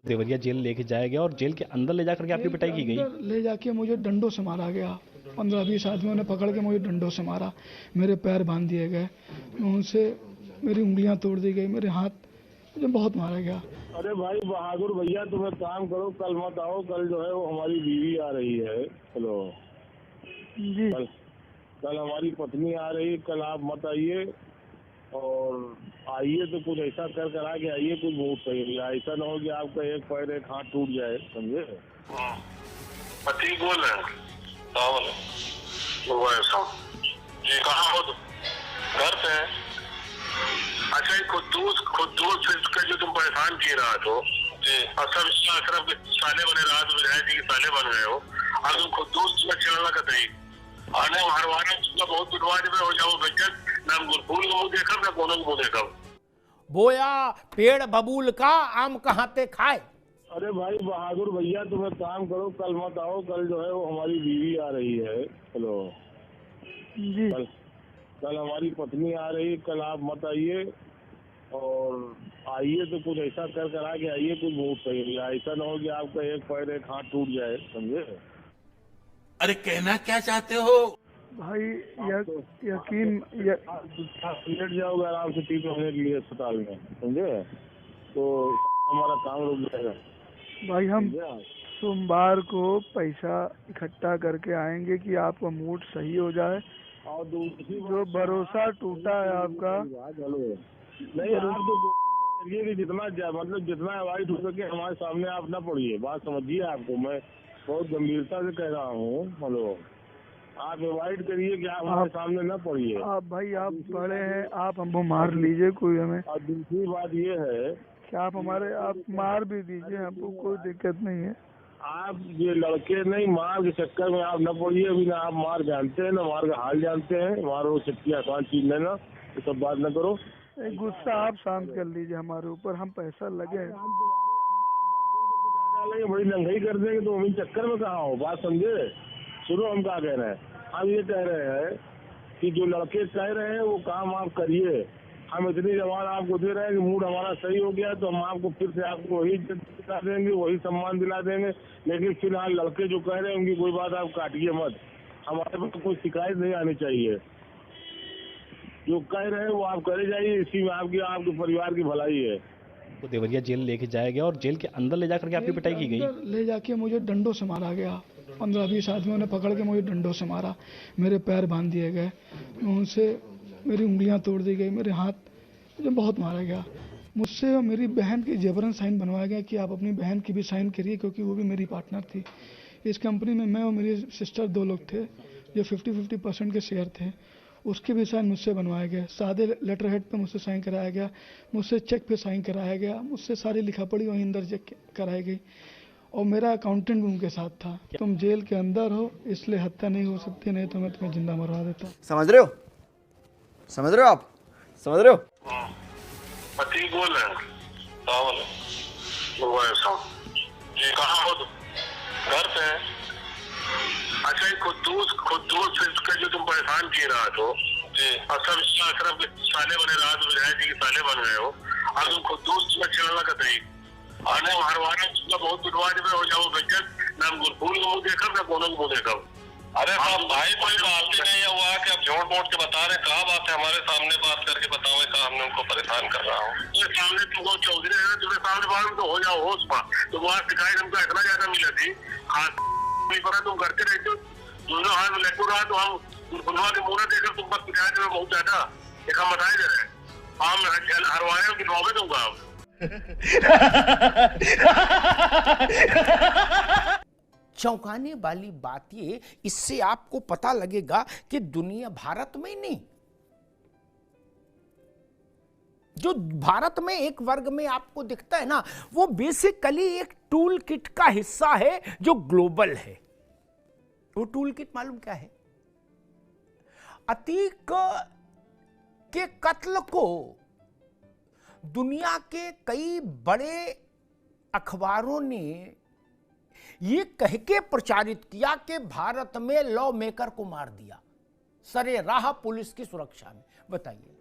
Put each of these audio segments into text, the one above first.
Deoria jail लेके जाया गया और जेल के अंदर ले जाकर के आपकी पिटाई की गई। अंदर ले जाके मुझे डंडों से मारा गया। 15-20 आदमियों ने पकड़ के मुझे डंडों से मारा। मेरे पैर बांध दिए गए, उनसे मेरी उंगलियां तोड़ दी गई, मेरे हाथ, मुझे बहुत मारा गया। अरे भाई बहादुर भैया, तुम एक काम करो, कल मत आओ। कल जो है वो हमारी बीवी आ रही है। हेलो जी कल हमारी पत्नी आ रही है। कल आप मत आइए, और आइए तो कुछ ऐसा कर आके आइए, कुछ बहुत सही। ऐसा ना हो कि आपका एक पैर एक हाथ टूट जाए, समझे। पति बोल रहे हैं जी, कहाँ हो तुम? घर पे है। अच्छा, ये खुद्दूस के जो तुम परेशान किए रहा तो जी, और सब अशरफ के साले बने रहा तो विधायक जी के साले बन गए हो। अब तुम खुद्दूस में चलना का तरी आने हरवाना तुमका बहुत विश्वास में हो जाओ बेचत ना फूल को मुँह देखब ना कोनो को मुँह देखब। बोया पेड़ बबूल का आम कहाते खाए। अरे भाई बहादुर भैया, तुम एक काम करो, कल मत आओ। कल जो है वो हमारी बीवी आ रही है। हेलो जी कल हमारी पत्नी आ रही है। कल आप मत आइए, और आइए तो कुछ ऐसा कर आके आइए, कुछ बहुत सही। ऐसा ना हो कि आपका एक पैर एक हाथ टूट जाए, समझे। अरे कहना क्या चाहते हो भाई, यकीन लेट जाओगे आराम से 3 महीने के लिए अस्पताल में, समझे, तो हमारा काम रुक जाएगा। भाई हम समझे आप? सोमवार को पैसा इकट्ठा करके आएंगे कि आपका मूड सही हो जाए। और दूसरी जो भरोसा टूटा है आपका, हेलो नहीं, आप तो करिए कि मतलब जितना अवॉइड हो सके हमारे सामने आप ना पड़िए। बात समझिए, आपको मैं बहुत गंभीरता से कह रहा हूँ। हेलो आप अवॉइड करिए कि आप हमारे सामने ना पड़िए। आप भाई आप बड़े हैं, आप हमको मार लीजिए, कोई हमें, और दूसरी बात ये है कि आप मार भी दीजिए, हमको कोई दिक्कत नहीं है। आप ये लड़के नहीं, मार के चक्कर में आप न पड़िए। अभी ना आप मार जानते हैं, ना मार का हाल जानते हैं। मार वो चक्की आसान चीज लेना, ये सब बात न करो। गुस्सा आप शांत कर लीजिए हमारे ऊपर, हम पैसा लगे। बड़ी लंघाई कर देंगे तो अभी चक्कर में कहाँ हो। बात समझे, सुनो हम क्या कह रहे हैं। हम ये कह रहे हैं कि जो लड़के कह रहे हैं वो काम आप करिए। हम इतनी जवान आपको दे रहे हैं कि मूड हमारा सही हो गया तो हम आपको फिर से आपको वही दिला देंगे, वही सम्मान दिला देंगे। लेकिन फिलहाल लड़के जो कह रहे हैं उनकी कोई बात आप काटिए मत। हमारे पास कोई शिकायत नहीं आनी चाहिए। जो कह रहे हैं वो आप करे जाइए, इसी में आपके परिवार की भलाई है। तो देवरिया जेल लेके जाया गया और जेल के अंदर ले जाकर के आपकी पिटाई की गई। ले जाके मुझे डंडों से मारा गया। 15-20 आदमियों ने पकड़ के मुझे डंडों से मारा। मेरे पैर बांध दिए गए, उनसे मेरी उंगलियां तोड़ दी गई, मेरे हाथ, मुझे बहुत मारा गया। मुझसे और मेरी बहन की जबरन साइन बनवाया गया कि आप अपनी बहन की भी साइन करिए, क्योंकि वो भी मेरी पार्टनर थी इस कंपनी में। मैं और मेरी सिस्टर 2 लोग थे जो 50-50% के शेयर थे। उसके भी साइन मुझसे बनवाए गए। सादे लेटर हेड पे मुझसे साइन कराया गया, मुझसे चेक पे साइन कराया गया, मुझसे सारी लिखा पढ़ी वहीं अंदर चेक कराई गई। और मेरा अकाउंटेंट भी उनके साथ था। तुम जेल के अंदर हो इसलिए हत्या नहीं हो सकती, नहीं तो मैं तुम्हें जिंदा मरवा देता। समझ रहे हो आप समझ रहे हो। पति बोल रहे हैं जी, कहाँ हो तुम? घर पे है। अच्छा, ये खुद्दूस के जो तुम परेशान किए रहा तो जी, और सब अशरफ के साले बने रहा तो विधायक जी के साले बन गए हो। अब तुम खुद्दूस में चलना का तरी आने हरवाना तुमका बहुत विश्वास में हो जाओ बेचत ना फूल को मुँह देखब ना कोनो को मुँह देखब। अरे भाई कोई बात ही नहीं है। हुआ कि अब झूठ मूठ के बता रहे, कहाँ बात है, हमारे सामने बात करके बताओ। कहाँ मैं उनको परेशान कर रहा हूँ। मेरे सामने तुमको चौधरी है, तुम्हारे सामने बात तो हो जाओ होश पा। तो वहाँ शिकायत हमको इतना ज्यादा मिला थी, हाथ नहीं पड़ा, तुम करते रहते हो। दोनों हाथ लेटू रहा तो हम बुलवा के मुँह देकर तुम पर शिकायत में बहुत ज्यादा एक हम बताए दे रहे हैं। हम हरवाने की नौबत दूंगा अब। चौंकाने वाली बात ये, इससे आपको पता लगेगा कि दुनिया भारत में नहीं, जो भारत में एक वर्ग में आपको दिखता है ना, वो बेसिकली एक टूल किट का हिस्सा है जो ग्लोबल है। वो टूल किट मालूम क्या है? अतीक के कत्ल को दुनिया के कई बड़े अखबारों ने ये कह के प्रचारित किया कि भारत में लॉ मेकर को मार दिया सरे राह पुलिस की सुरक्षा में। बताइए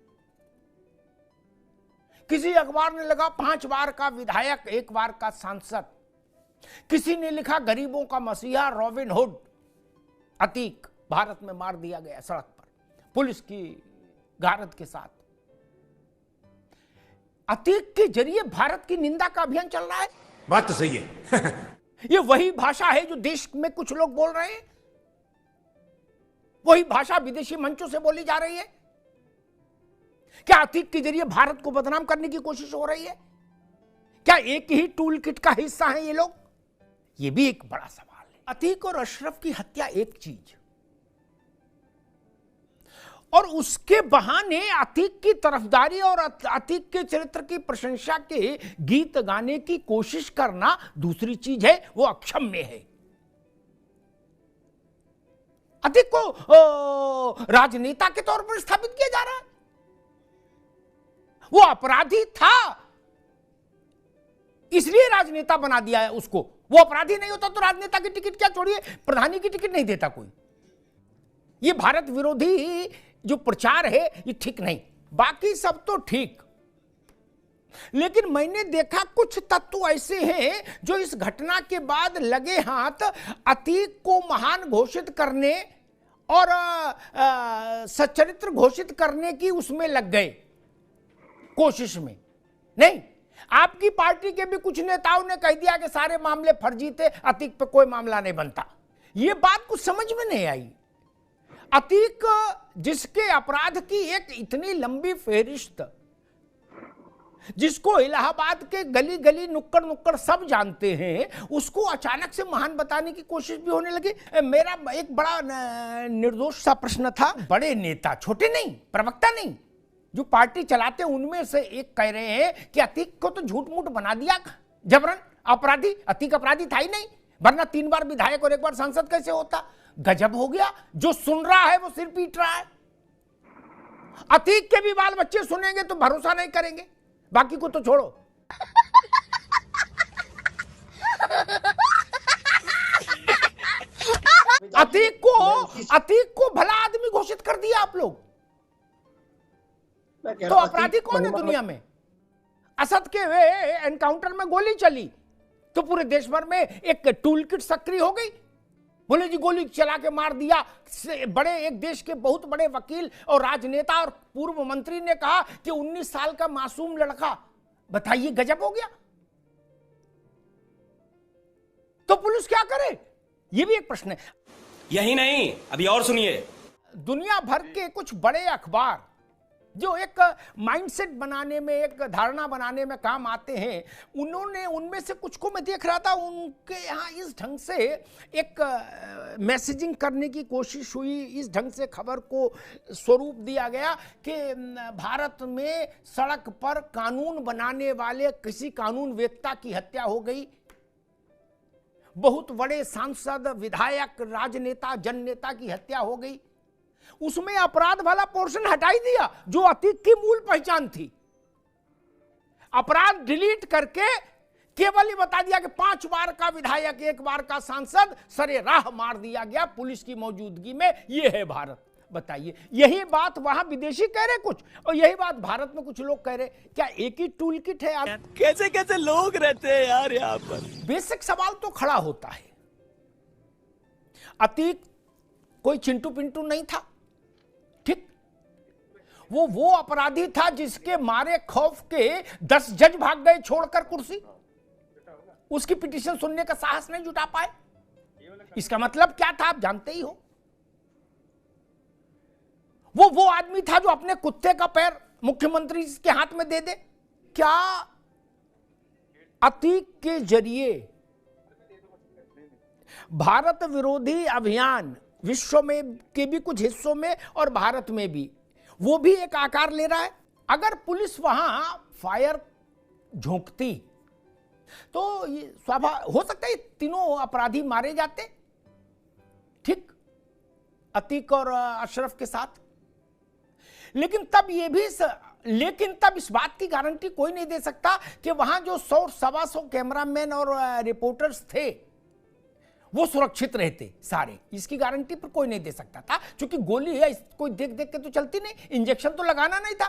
किसी अखबार ने लगा 5 बार का विधायक, 1 बार का सांसद। किसी ने लिखा गरीबों का मसीहा रॉबिन हुड अतीक भारत में मार दिया गया सड़क पर पुलिस की गारद के साथ। अतीक के जरिए भारत की निंदा का अभियान चल रहा है। बात तो सही है। ये वही भाषा है जो देश में कुछ लोग बोल रहे हैं, वही भाषा विदेशी मंचों से बोली जा रही है। क्या अतीक के जरिए भारत को बदनाम करने की कोशिश हो रही है? क्या एक ही टूल किट का हिस्सा है ये लोग? ये भी एक बड़ा सवाल है। अतीक और अशरफ की हत्या एक चीज, और उसके बहाने अतीक की तरफदारी और अतीक के चरित्र की प्रशंसा के गीत गाने की कोशिश करना दूसरी चीज है, वो अक्षम्य है। अतीक को राजनेता के तौर पर स्थापित किया जा रहा है। वो अपराधी था इसलिए राजनेता बना दिया है उसको। वो अपराधी नहीं होता तो राजनेता की टिकट क्या छोड़िए, प्रधानी की टिकट नहीं देता कोई। ये भारत विरोधी जो प्रचार है ये ठीक नहीं, बाकी सब तो ठीक। लेकिन मैंने देखा कुछ तत्व ऐसे हैं जो इस घटना के बाद लगे हाथ अतीक को महान घोषित करने और सच्चरित्र घोषित करने की उसमें लग गए, कोशिश में। नहीं, आपकी पार्टी के भी कुछ नेताओं ने कह दिया कि सारे मामले फर्जी थे, अतीक पे कोई मामला नहीं बनता। यह बात कुछ समझ में नहीं आई। अतीक जिसके अपराध की एक इतनी लंबी फेहरिस्त, जिसको इलाहाबाद के गली गली नुक्कड़ नुक्कड़ सब जानते हैं, उसको अचानक से महान बताने की कोशिश भी होने लगी। मेरा एक बड़ा निर्दोष सा प्रश्न था। बड़े नेता, छोटे नहीं, प्रवक्ता नहीं, जो पार्टी चलाते उनमें से एक कह रहे हैं कि अतीक को तो झूठ मूठ बना दिया जबरन अपराधी। अतीक अपराधी था ही नहीं, वरना 3 बार विधायक और 1 बार सांसद कैसे होता? गजब हो गया। जो सुन रहा है वो सिर पीट रहा है। अतीक के भी बाल बच्चे सुनेंगे तो भरोसा नहीं करेंगे, बाकी को तो छोड़ो। अतीक को भला आदमी घोषित कर दिया आप लोग, तो अपराधी कौन है दुनिया में? असद के एनकाउंटर में गोली चली तो पूरे देश भर में एक टूल किट सक्रिय हो गई। बोले जी गोली चला के मार दिया। बड़े एक देश के बहुत बड़े वकील और राजनेता और पूर्व मंत्री ने कहा कि 19 साल का मासूम लड़का, बताइए गजब हो गया। तो पुलिस क्या करे, यह भी एक प्रश्न है। यही नहीं, अभी और सुनिए। दुनिया भर के कुछ बड़े अखबार जो एक माइंडसेट बनाने में, एक धारणा बनाने में काम आते हैं, उन्होंने, उनमें से कुछ को मैं देख रहा था, उनके यहाँ इस ढंग से एक मैसेजिंग करने की कोशिश हुई, इस ढंग से खबर को स्वरूप दिया गया कि भारत में सड़क पर कानून बनाने वाले किसी कानून वेत्ता की हत्या हो गई, बहुत बड़े सांसद, विधायक, राजनेता, जननेता की हत्या हो गई। उसमें अपराध वाला पोर्शन हटा ही दिया जो अतीक की मूल पहचान थी। अपराध डिलीट करके केवल ये बता दिया कि 5 बार का विधायक, 1 बार का सांसद सरे राह मार दिया गया पुलिस की मौजूदगी में। ये है भारत। बताइए, यही बात वहां विदेशी कह रहे कुछ, और यही बात भारत में कुछ लोग कह रहे। क्या एक ही टूल किट है यार? कैसे कैसे लोग रहते हैं यार यहाँ पर। बेसिक सवाल तो खड़ा होता है। अतीक कोई चिंटू पिंटू नहीं था, ठीक? वो अपराधी था जिसके मारे खौफ के 10 जज भाग गए छोड़कर कुर्सी। उसकी पिटीशन सुनने का साहस नहीं जुटा पाए। इसका मतलब क्या था आप जानते ही हो। वो आदमी था जो अपने कुत्ते का पैर मुख्यमंत्री के हाथ में दे दे। क्या अतीक के जरिए भारत विरोधी अभियान विश्व में के भी कुछ हिस्सों में और भारत में भी, वो भी एक आकार ले रहा है? अगर पुलिस वहां फायर झोंकती तो ये स्वाभाविक हो सकता है तीनों अपराधी मारे जाते, ठीक, अतीक और अशरफ के साथ। लेकिन तब इस बात की गारंटी कोई नहीं दे सकता कि वहां जो 100-125 कैमरामैन और रिपोर्टर्स थे वो सुरक्षित रहते सारे। इसकी गारंटी पर कोई नहीं दे सकता था, क्योंकि गोली है कोई देख देख के तो चलती नहीं, इंजेक्शन तो लगाना नहीं था।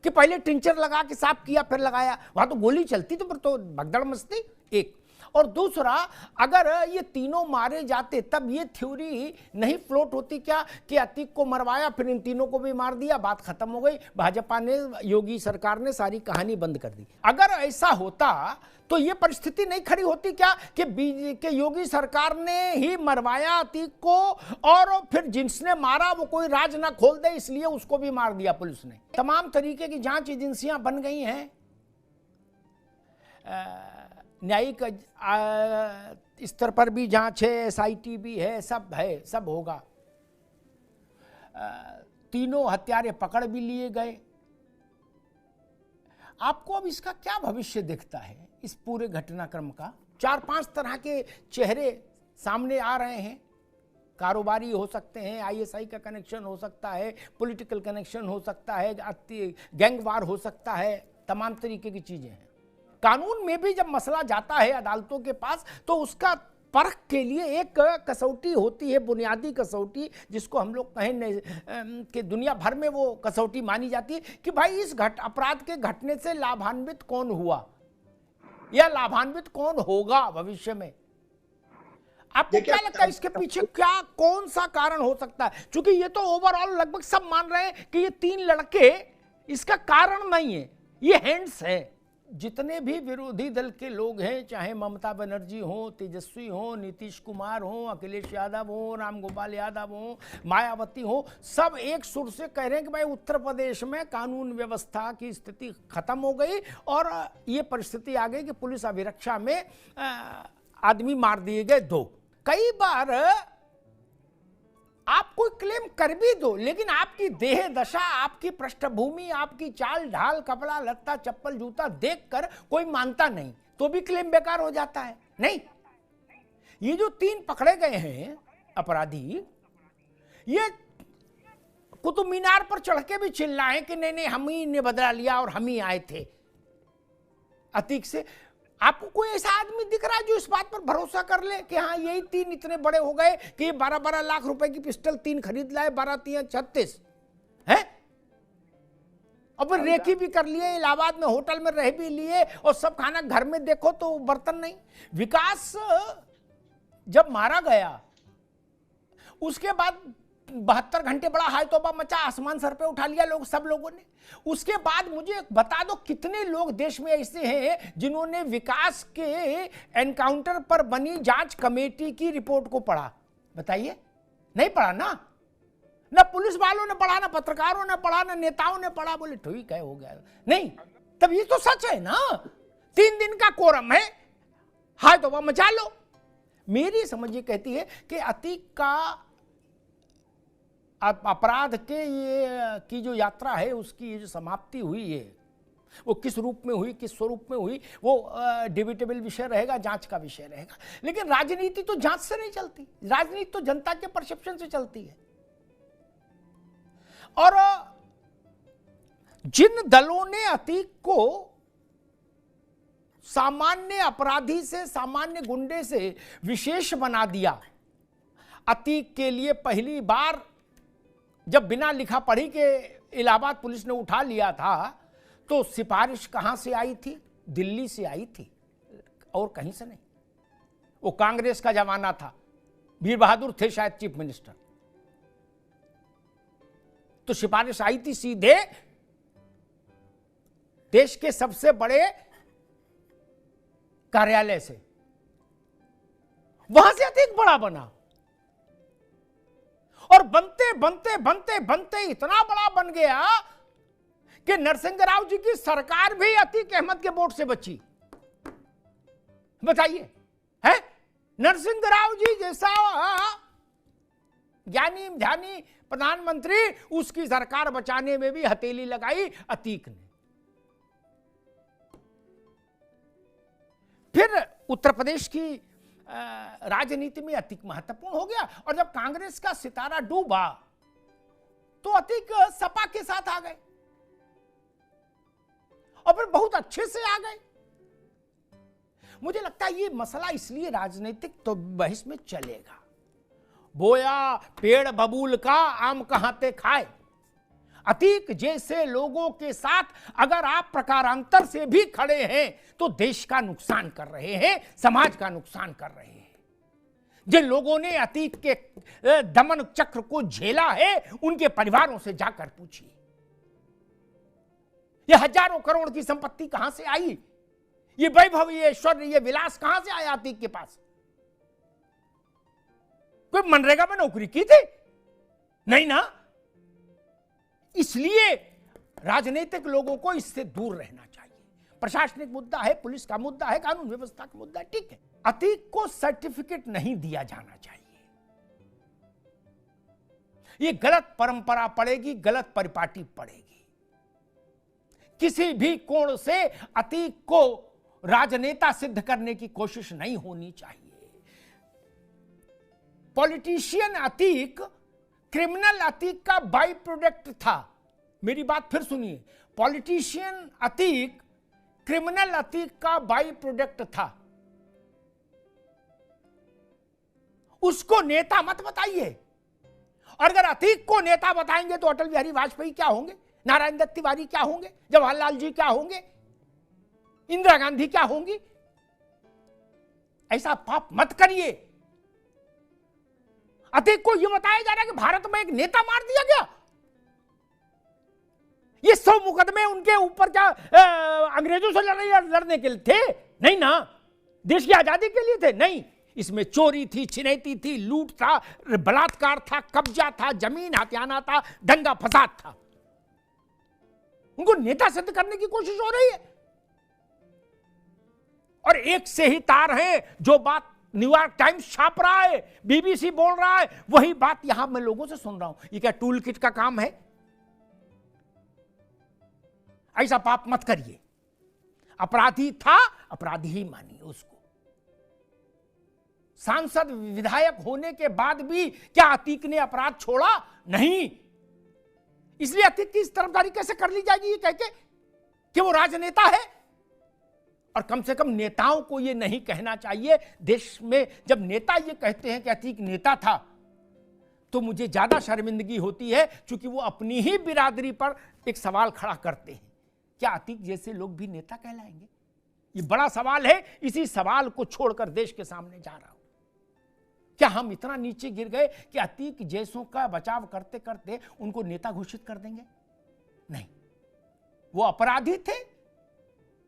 कि पहले टिंचर लगा के साफ किया फिर लगाया? वहां तो गोली चलती तो फिर तो भगदड़ मचती। एक और दूसरा, अगर ये तीनों मारे जाते तब ये थ्योरी नहीं फ्लोट होती क्या कि अतीक को मरवाया फिर इन तीनों को भी मार दिया, बात खत्म हो गई, भाजपा ने, योगी सरकार ने सारी कहानी बंद कर दी। अगर ऐसा होता तो ये परिस्थिति नहीं खड़ी होती क्या कि योगी सरकार ने ही मरवाया अतीक को और फिर जिसने मारा वो कोई राज ना खोल दे इसलिए उसको भी मार दिया पुलिस ने। तमाम तरीके की जांच एजेंसियां बन गई हैं, न्यायिक स्तर पर भी जांच है, एसआईटी भी है, सब होगा। तीनों हत्यारे पकड़ भी लिए गए। आपको अब इसका क्या भविष्य दिखता है इस पूरे घटनाक्रम का? 4-5 तरह के चेहरे सामने आ रहे हैं। कारोबारी हो सकते हैं, आईएसआई का कनेक्शन हो सकता है, पॉलिटिकल कनेक्शन हो सकता है, गैंगवार हो सकता है, तमाम तरीके की चीजें हैं। कानून में भी जब मसला जाता है अदालतों के पास तो उसका परख के लिए एक कसौटी होती है, बुनियादी कसौटी, जिसको हम लोग कहें कि दुनिया भर में वो कसौटी मानी जाती है कि भाई इस अपराध के घटने से लाभान्वित कौन हुआ या लाभान्वित कौन होगा भविष्य में। आपको क्या लगता है इसके पीछे क्या कौन सा कारण हो सकता है? क्योंकि ये तो ओवरऑल लगभग सब मान रहे हैं कि ये 3 लड़के इसका कारण नहीं है, ये हैंड्स है। जितने भी विरोधी दल के लोग हैं, चाहे ममता बनर्जी हो, तेजस्वी हो, नीतीश कुमार हो, अखिलेश यादव हो, रामगोपाल यादव हो, मायावती हो, सब एक सुर से कह रहे हैं कि भाई उत्तर प्रदेश में कानून व्यवस्था की स्थिति खत्म हो गई और ये परिस्थिति आ गई कि पुलिस अभिरक्षा में आदमी मार दिए गए 2। कई बार आप कोई क्लेम कर भी दो लेकिन आपकी देह दशा, आपकी पृष्ठभूमि, आपकी चाल ढाल, कपड़ा लत्ता, चप्पल जूता देखकर कोई मानता नहीं तो भी क्लेम बेकार हो जाता है। नहीं, ये जो 3 पकड़े गए हैं अपराधी, ये कुतुब मीनार पर चढ़ के भी चिल्लाएं कि नहीं हम ही ने बदला लिया और हम ही आए थे अतीक से। आपको कोई ऐसा आदमी दिख रहा है जो इस बात पर भरोसा कर ले कि हाँ यही 3 इतने बड़े हो गए कि ये 12-12 लाख रुपए की पिस्टल 3 खरीद लाए, 12-3 36 है, और फिर रेकी भी कर लिए, इलाहाबाद में होटल में रह भी लिए और सब खाना घर में देखो तो बर्तन नहीं। विकास जब मारा गया उसके बाद 72 घंटे बड़ा हाय तौबा मचा, आसमान सर पे उठा लिया सब लोगों ने। उसके बाद मुझे बता दो कितने लोग देश में ऐसे हैं जिन्होंने विकास के एनकाउंटर पर बनी जांच कमेटी की रिपोर्ट को पढ़ा? बताइए, नहीं पढ़ा ना पुलिस वालों ने पढ़ा, ना पत्रकारों ने पढ़ा, ना नेताओं ने पढ़ा, बोले ठीक है हो गया। नहीं, तब ये तो सच है ना, 3 दिन का कोरम है, हाय तौबा मचा लो। मेरी समझ ये कहती है कि अतीक का अपराध के ये की जो यात्रा है उसकी जो समाप्ति हुई है वो किस रूप में हुई, किस स्वरूप में हुई, वो डिबेटेबल विषय रहेगा, जांच का विषय रहेगा। लेकिन राजनीति तो जांच से नहीं चलती, राजनीति तो जनता के परसेप्शन से चलती है। और जिन दलों ने अतीक को सामान्य अपराधी से, सामान्य गुंडे से विशेष बना दिया, अतीक के लिए पहली बार जब बिना लिखा पढ़ी के इलाहाबाद पुलिस ने उठा लिया था तो सिफारिश कहां से आई थी? दिल्ली से आई थी और कहीं से नहीं। वो कांग्रेस का जमाना था, वीर बहादुर थे शायद चीफ मिनिस्टर, तो सिफारिश आई थी सीधे देश के सबसे बड़े कार्यालय से, वहां से अतीक बड़ा बना और बनते बनते बनते बनते इतना बड़ा बन गया कि नरसिंह राव जी की सरकार भी अतीक अहमद के वोट से बची। बताइए, है नरसिंह राव जी जैसा ज्ञानी ध्यानी प्रधानमंत्री, उसकी सरकार बचाने में भी हथेली लगाई अतीक ने। फिर उत्तर प्रदेश की राजनीति में अतीक महत्वपूर्ण हो गया और जब कांग्रेस का सितारा डूबा तो अतीक सपा के साथ आ गए और फिर बहुत अच्छे से आ गए। मुझे लगता है ये मसला इसलिए राजनीतिक तो बहस में चलेगा। बोया पेड़ बबूल का आम कहां ते खाए, अतीक जैसे लोगों के साथ अगर आप प्रकारांतर से भी खड़े हैं तो देश का नुकसान कर रहे हैं, समाज का नुकसान कर रहे हैं। जिन लोगों ने अतीक के दमन चक्र को झेला है उनके परिवारों से जाकर पूछिए, ये हजारों करोड़ की संपत्ति कहां से आई, ये वैभव, ये ऐश्वर्य, ये विलास कहां से आया अतीक के पास? कोई मनरेगा में नौकरी की थी? नहीं ना। इसलिए राजनीतिक लोगों को इससे दूर रहना चाहिए। प्रशासनिक मुद्दा है, पुलिस का मुद्दा है, कानून व्यवस्था का मुद्दा है, ठीक है। अतीक को सर्टिफिकेट नहीं दिया जाना चाहिए। ये गलत परंपरा पड़ेगी, गलत परिपाटी पड़ेगी। किसी भी कोण से अतीक को राजनेता सिद्ध करने की कोशिश नहीं होनी चाहिए। पॉलिटिशियन अतीक क्रिमिनल अतीक का बाई प्रोडक्ट था। मेरी बात फिर सुनिए, पॉलिटिशियन अतीक क्रिमिनल अतीक का बाई प्रोडक्ट था। उसको नेता मत बताइए। और अगर अतीक को नेता बताएंगे तो अटल बिहारी वाजपेयी क्या होंगे, नारायण दत्त तिवारी क्या होंगे, जवाहरलाल जी क्या होंगे, इंदिरा गांधी क्या होंगी? ऐसा पाप मत करिए। अतीक को यह बताया जा रहा है कि भारत में एक नेता मार दिया गया। ये 100 मुकदमे उनके ऊपर क्या अंग्रेजों से लड़ने के लिए थे? नहीं ना। देश की आजादी के लिए थे? नहीं। इसमें चोरी थी, छिनैती थी, लूट था, बलात्कार था, कब्जा था, जमीन हथियाना था, दंगा फसाद था। उनको नेता सिद्ध करने की कोशिश हो रही है। और एक से ही तार है। जो बात न्यूयॉर्क टाइम्स छाप रहा है, बीबीसी बोल रहा है, वही बात यहां मैं लोगों से सुन रहा हूं। ये क्या टूल किट का काम है? ऐसा पाप मत करिए। अपराधी था, अपराधी ही मानिए उसको। सांसद विधायक होने के बाद भी क्या अतीक ने अपराध छोड़ा? नहीं। इसलिए अतीक की इस तरफदारी कैसे कर ली जाएगी ये कह के कि वो राजनेता है? और कम से कम नेताओं को ये नहीं कहना चाहिए। देश में जब नेता ये कहते हैं कि अतीक नेता था तो मुझे ज्यादा शर्मिंदगी होती है, क्योंकि वो अपनी ही बिरादरी पर एक सवाल खड़ा करते हैं, क्या अतीक जैसे लोग भी नेता कहलाएंगे? ये बड़ा सवाल है। इसी सवाल को छोड़कर देश के सामने जा रहा हूं। क्या हम इतना नीचे गिर गए कि अतीक जैसों का बचाव करते करते उनको नेता घोषित कर देंगे? नहीं। वो अपराधी थे,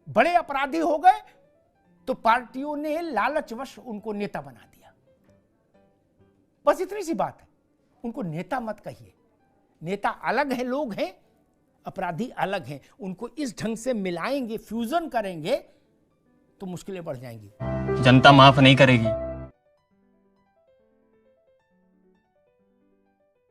बड़े अपराधी हो गए तो पार्टियों ने लालचवश उनको नेता बना दिया। बस इतनी सी बात है। उनको नेता मत कहिए। नेता अलग है, लोग हैं, अपराधी अलग हैं। उनको इस ढंग से मिलाएंगे, फ्यूजन करेंगे तो मुश्किलें बढ़ जाएंगी। जनता माफ नहीं करेगी।